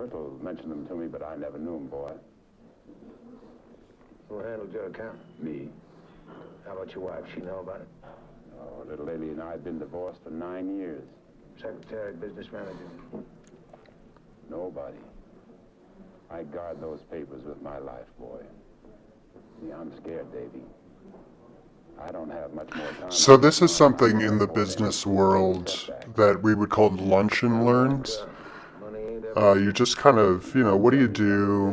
Hurtle mentioned them to me, but I never knew him, boy. Who handled your account? Me. How about your wife? She know about it? Oh, little lady and I had been divorced for 9 years. Secretary, business manager? Nobody. I guard those papers with my life, boy. See, I'm scared, Davy. I don't have much more time. So this is something in the business world that we would call lunch and learns. You just kind of, what do you do?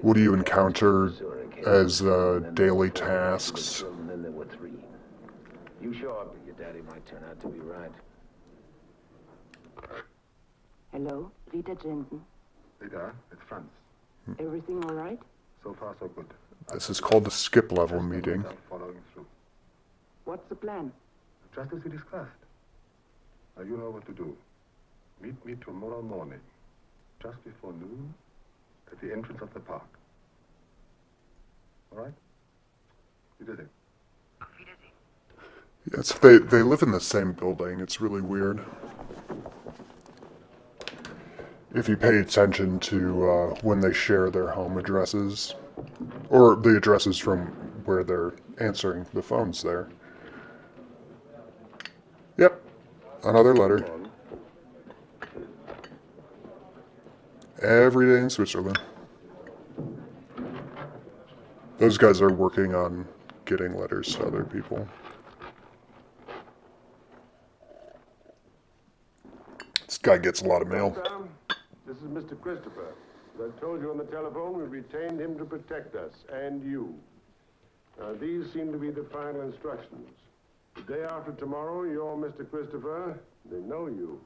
What do you encounter as daily tasks? You show up, your daddy might turn out to be right. Hello, Rita Jensen. Rita, it's Franz. Everything all right? So far, so good. This is called the skip level meeting. Following through. What's the plan? Just as we discussed. Now you know what to do. Meet me tomorrow morning, just before noon, at the entrance of the park. All right? Wiedersehen. Yes, they live in the same building. It's really weird. If you pay attention to when they share their home addresses, or the addresses from where they're answering the phones there. Yep, another letter. Every day in Switzerland. Those guys are working on getting letters to other people. This guy gets a lot of mail. This is Mr. Christopher. As I told you on the telephone, we retained him to protect us, and you. Now, these seem to be the final instructions. The day after tomorrow, you're Mr. Christopher. They know you.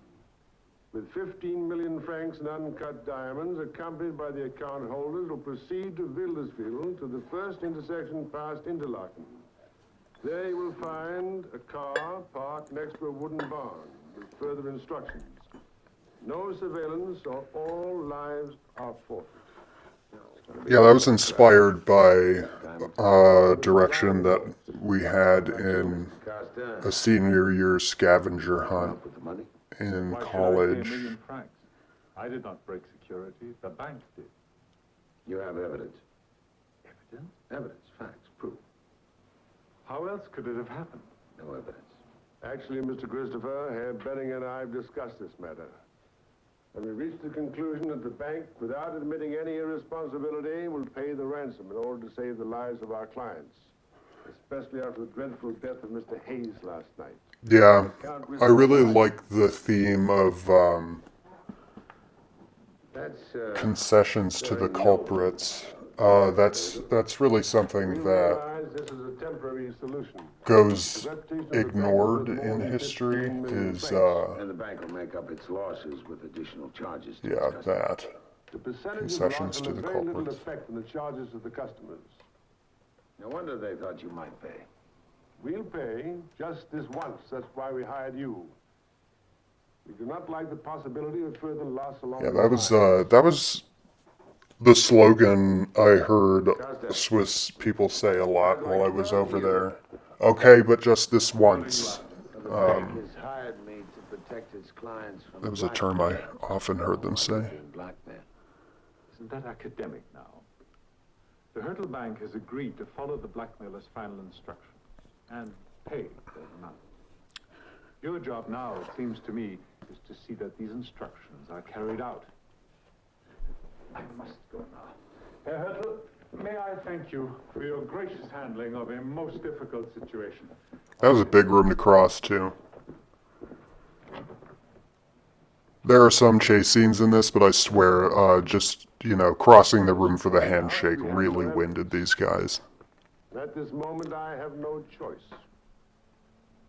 With 15 million francs in uncut diamonds, accompanied by the account holders, will proceed to Wilderswil to the first intersection past Interlaken. There you will find a car parked next to a wooden barn with further instructions. No surveillance or all lives are forfeit. Yeah, that was inspired by a direction that we had in a senior year scavenger hunt in college. I did not break security. The bank did. You have evidence. Evidence? Evidence, facts, proof. How else could it have happened? No evidence. Actually, Mr. Christopher, Herr Benning and I have discussed this matter. And we reached the conclusion that the bank, without admitting any irresponsibility, will pay the ransom in order to save the lives of our clients, especially after the dreadful death of Mr. Hayes last night. Yeah, I really like the theme of concessions to the culprits. That's really something that This is a temporary solution. goes ignored in history. Is And the bank will make up its losses with additional charges. yeah, that The percentage concessions of to loss the will have very little culprits. effect on the charges of the customers. No wonder they thought you might pay. We'll pay just this once. That's why we hired you. We do not like the possibility of further loss along Yeah, the that was the slogan I heard Swiss people say a lot while I was over there. Okay, but just this once. The bank has hired me to protect its clients from That was a term I often heard them say. blackmail. Isn't that academic now? The Hurtle Bank has agreed to follow the blackmailer's final instructions and pay their amount. Your job now, it seems to me, is to see that these instructions are carried out. I must go now. Herr Hurtle, may I thank you for your gracious handling of a most difficult situation. That was a big room to cross, too. There are some chase scenes in this, but I swear, just, crossing the room for the handshake really winded these guys. At this moment, I have no choice.